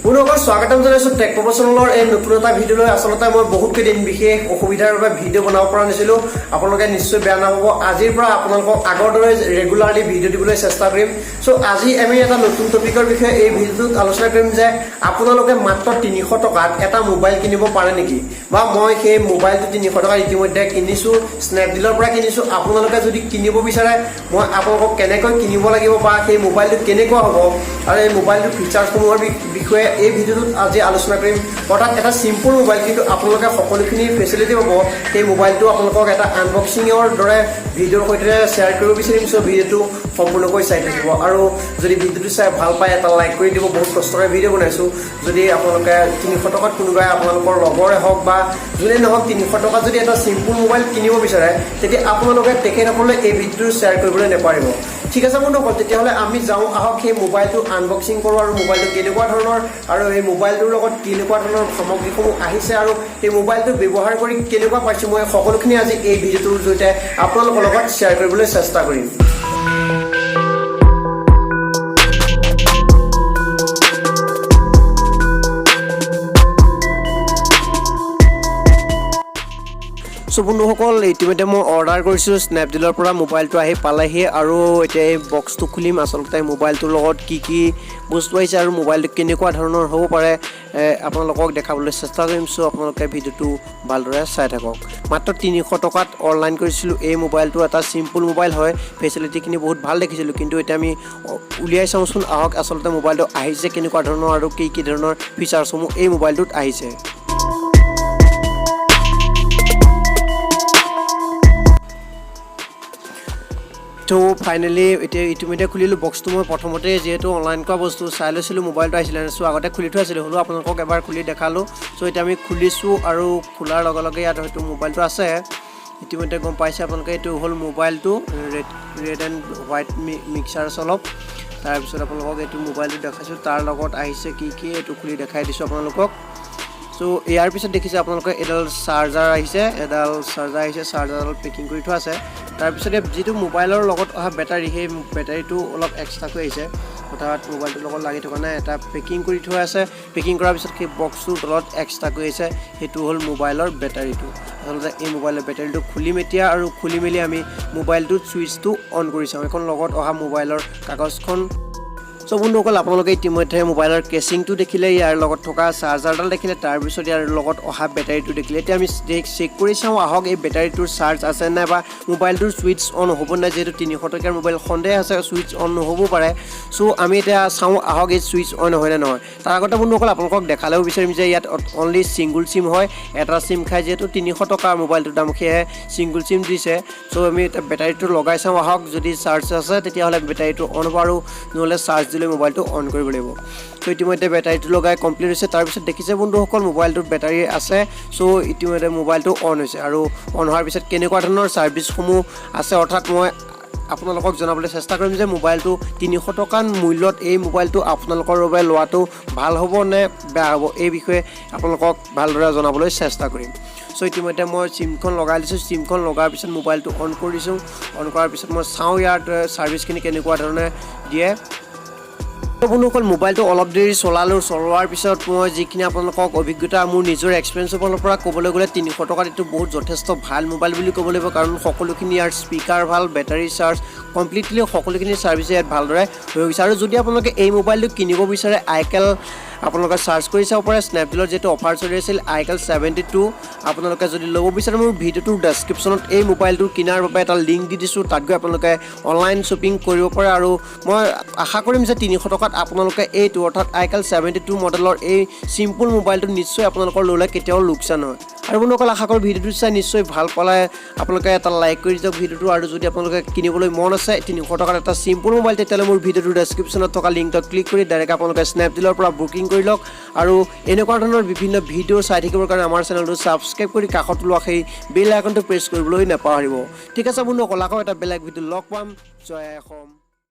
পুনৰবাৰ স্বাগতম জনাইছো টেক প্ৰফেচনেলৰ এই নতুন এটা ভিডিঅ'লৈ। আচলতে মই বহুত কেইদিন বিশেষ অসুবিধাৰ বাবে ভিডিঅ' বনাব পৰা নাছিলো। আপোনালোকে নিশ্চয় বেয়া নাপাব। আজিৰ পৰা আপোনালোকক আগৰ দৰে ৰেগুলাৰলি ভিডিঅ' দিবলৈ চেষ্টা কৰিম। চ' আজি আমি এটা নতুন টপিকৰ বিষয়ে এই ভিডিঅ'টোত আলোচনা কৰিম যে আপোনালোকে মাত্ৰ 300 টকাত এটা মোবাইল কিনিব পাৰে নেকি, বা মই সেই মোবাইলটো 300 টকাত ইতিমধ্যে কিনিছো, স্নেপডিলৰ পৰা কিনিছো। আপোনালোকে যদি কিনিব বিচাৰে মই আপোনালোকক কেনেকৈ কিনিব লাগিব বা সেই মোবাইলটো কেনেকুৱা হ'ব আৰু এই মোবাইলটোৰ ফিচাৰ্ছসমূহৰ বিষয়ে এই ভিডিঅ'টোত আজি আলোচনা কৰিম। অৰ্থাৎ এটা চিম্পল মোবাইল, কিন্তু আপোনালোকে সকলোখিনি ফেচিলিটি পাব। সেই মোবাইলটো আপোনালোকক এটা আনবক্সিঙৰ দৰে ভিডিঅ'ৰ সৈতে শ্বেয়াৰ কৰিব বিচাৰিম। চ' ভিডিঅ'টো সম্পূৰ্ণকৈ চাই থাকিব, আৰু যদি ভিডিঅ'টো চাই ভাল পায় এটা লাইক কৰি দিব। বহুত কষ্টৰে ভিডিঅ' বনাইছোঁ। যদি আপোনালোকে 300 টকাত কোনোবাই আপোনালোকৰ লগৰে হওক বা যোনে নহওক 300 টকাত যদি এটা চিম্পল মোবাইল কিনিব বিচাৰে, তেতিয়া আপোনালোকে তেখেতসকলে এই ভিডিঅ'টো শ্বেয়াৰ কৰিবলৈ নেপাৰিব। ঠিক আছে বন্ধুসকল, তেতিয়াহ'লে আমি যাওঁ, আহক সেই মোবাইলটো আনবক্সিং কৰোঁ আৰু মোবাইলটো কেনেকুৱা ধৰণৰ আৰু এই মোবাইলটোৰ লগত কেনেকুৱা ধৰণৰ সামগ্ৰীসমূহ আহিছে আৰু সেই মোবাইলটো ব্যৱহাৰ কৰি কেনেকুৱা পাইছোঁ, মই সকলোখিনি আজি এই ভিডিঅ'টোৰ জৰিয়তে আপোনালোকৰ লগত শ্বেয়াৰ কৰিবলৈ চেষ্টা কৰিম। চ' বন্ধুসকল, ইতিমধ্যে মই অৰ্ডাৰ কৰিছিলোঁ স্নেপডিলৰ পৰা। মোবাইলটো আহি পালেহি আৰু এতিয়া এই বক্সটো খুলিম। আচলতে মোবাইলটোৰ লগত কি কি বস্তু আহিছে আৰু মোবাইলটো কেনেকুৱা ধৰণৰ হ'ব পাৰে আপোনালোকক দেখাবলৈ চেষ্টা কৰিম। চ' আপোনালোকে ভিডিঅ'টো ভালদৰে চাই থাকক। মাত্ৰ 300 টকাত অনলাইন কৰিছিলোঁ এই মোবাইলটো। এটা চিম্পল মোবাইল হয়, ফেচিলিটিখিনি বহুত ভাল দেখিছিলোঁ, কিন্তু এতিয়া আমি উলিয়াই চাওঁচোন, আহক আচলতে মোবাইলটো আহিছে কেনেকুৱা ধৰণৰ আৰু কি ধৰণৰ ফিচাৰ্ছসমূহ এই মোবাইলটোত আহিছে। তো ফাইনেলি এতিয়া ইতিমধ্যে খুলিলোঁ বক্সটো। মই প্ৰথমতে যিহেতু অনলাইন কৰা বস্তু চাই লৈছিলোঁ, মোবাইলটো আহিছিলে, চ' আগতে খুলি থোৱা আছিলোঁ, হ'লেও আপোনালোকক এবাৰ খুলি দেখালোঁ। চ' এতিয়া আমি খুলিছোঁ আৰু খোলাৰ লগে লগে ইয়াত হয়তো মোবাইলটো আছে। ইতিমধ্যে গম পাইছে আপোনালোকে, এইটো হ'ল মোবাইলটো, ৰেড এণ্ড হোৱাইট মিক্সাৰ্ছ অলপ। তাৰপিছত আপোনালোকক এইটো মোবাইলটো দেখাইছোঁ, তাৰ লগত আহিছে কি এইটো খুলি দেখাই দিছোঁ আপোনালোকক। চ' ইয়াৰ পিছত দেখিছে আপোনালোকে এডাল চাৰ্জাৰ আহিছে, চাৰ্জাৰডাল পেকিং কৰি থোৱা আছে। তাৰপিছতে যিটো মোবাইলৰ লগত অহা বেটাৰী, সেই বেটাৰীটো অলপ এক্সট্ৰাকৈ আহিছে, অৰ্থাৎ মোবাইলটোৰ লগত লাগি থকা নাই। এটা পেকিং কৰি থোৱা আছে। পেকিং কৰাৰ পিছত সেই বক্সটোৰ তলত এক্সট্ৰাকৈ আহিছে, সেইটো হ'ল মোবাইলৰ বেটাৰীটো। আচলতে এই মোবাইলৰ বেটাৰীটো খুলিম এতিয়া, আৰু খুলি মেলি আমি মোবাইলটোত ছুইচটো অন কৰি চাওঁ। এখন লগত অহা মোবাইলৰ কাগজখন। চ' বন্ধুসকল, আপোনালোকে ইতিমধ্যে মোবাইলৰ কেচিংটো দেখিলে, ইয়াৰ লগত থকা চাৰ্জাৰডাল দেখিলে, তাৰপিছত ইয়াৰ লগত অহা বেটাৰীটো দেখিলে। এতিয়া আমি চেক কৰি চাওঁ, আহক এই বেটাৰীটোৰ চাৰ্জ আছে নাই বা মোবাইলটোৰ ছুইচ অন হ'ব নাই। যিহেতু 300 টকীয়াৰ মোবাইল, সন্দেহ আছে ছুইচ অন নহ'ব পাৰে। চ' আমি এতিয়া চাওঁ, আহক এই ছুইচ অন হয় নে নহয়। তাৰ আগতে বন্ধুসকল আপোনালোকক দেখালেও বিচাৰিম যে ইয়াত অনলি ছিংগুল চিম হয়, এটা চিম খাই। যিহেতু 300 টকাৰ মোবাইলটোৰ দাম, সেয়েহে ছিংগুল চিম দিছে। চ' আমি এতিয়া বেটাৰীটো লগাই চাওঁ, আহক। যদি চাৰ্জ আছে তেতিয়াহ'লে বেটাৰীটো অন হ'ব, আৰু নহ'লে চাৰ্জ দিলে মোবাইলটো অন কৰিব লাগিব। চ' ইতিমধ্যে বেটাৰীটো লগাই কমপ্লিট হৈছে। তাৰপিছত দেখিছে বন্ধুসকল, মোবাইলটোত বেটাৰী আছে। চ' ইতিমধ্যে মোবাইলটো অন হৈছে, আৰু অন হোৱাৰ পিছত কেনেকুৱা ধৰণৰ ছাৰ্ভিচসমূহ আছে, অৰ্থাৎ মই আপোনালোকক জনাবলৈ চেষ্টা কৰিম যে মোবাইলটো 300 টকাৰ মূল্যত এই মোবাইলটো আপোনালোকৰ বাবে লোৱাটো ভাল হ'ব নে বেয়া হ'ব, এই বিষয়ে আপোনালোকক ভালদৰে জনাবলৈ চেষ্টা কৰিম। চ' ইতিমধ্যে মই চিমখন লগাই দিছোঁ। চিমখন লগাৰ পিছত মোবাইলটো অন কৰিছোঁ। অন কৰাৰ পিছত মই চাওঁ ইয়াত ছাৰ্ভিচখিনি কেনেকুৱা ধৰণে দিয়ে। বন্ধুসকল, মোবাইলটো অলপ দেৰি চলোৱাৰ পিছত মই যিখিনি আপোনালোকক অভিজ্ঞতা, মোৰ নিজৰ এক্সপিৰিয়েঞ্চৰ ফালৰ পৰা ক'বলৈ গ'লে 300 টকাত এইটো বহুত যথেষ্ট ভাল মোবাইল বুলি ক'ব লাগিব। কাৰণ সকলোখিনি ইয়াৰ স্পীকাৰ ভাল, বেটাৰী চাৰ্জ কমপ্লিটলি সকলোখিনি ছাৰ্ভিচ ইয়াত ভালদৰে হৈ গৈছে। আৰু যদি আপোনালোকে এই মোবাইলটো কিনিব বিচাৰে, আইকেল আপোনালোকে চাৰ্চ কৰি চাব পাৰে। স্নেপডিলৰ যিটো অফাৰ চলি আছিল, আইকেল 72, আপোনালোকে যদি ল'ব বিচাৰে, মোৰ ভিডিঅ'টোৰ ডেছক্ৰিপশ্যনত এই মোবাইলটো কিনাৰ বাবে এটা লিংক দি দিছোঁ। তাত গৈ আপোনালোকে অনলাইন শ্বপিং কৰিব পাৰে। আৰু মই আশা কৰিম যে 300 টকাত আপোনালোকে এইটো, অৰ্থাৎ আইকেল 72 মডেলৰ এই চিম্পল মোবাইলটো নিশ্চয় আপোনালোকৰ ল'লে কেতিয়াও লোকচান হয়। আৰু বন্ধুসকল, আশা কৰোঁ ভিডিঅ'টো চাই নিশ্চয় ভাল পালে আপোনালোকে এটা লাইক কৰি দিয়ক ভিডিঅ'টো। আৰু যদি আপোনালোকে কিনিবলৈ মন আছে 300 টকাত এটা চিম্পল মোবাইল, তেতিয়াহ'লে মোৰ ভিডিঅ'টোৰ ডেছক্ৰিপশ্যনত থকা লিংকত ক্লিক কৰি ডাইৰেক্ট আপোনালোকে স্নেপডিলৰ পৰা বুকিং কৰি লওক। আৰু এনেকুৱা ধৰণৰ বিভিন্ন ভিডিঅ' চাই থাকিবৰ কাৰণে আমাৰ চেনেলটো ছাবস্ক্ৰাইব কৰি কাষত লোৱা সেই বেল আইকনটো প্ৰেছ কৰিবলৈ নাপাহৰিব। ঠিক আছে বন্ধুসকল, আকৌ এটা বেলেগ ভিডিঅ' লগ পাম। জয় অসম।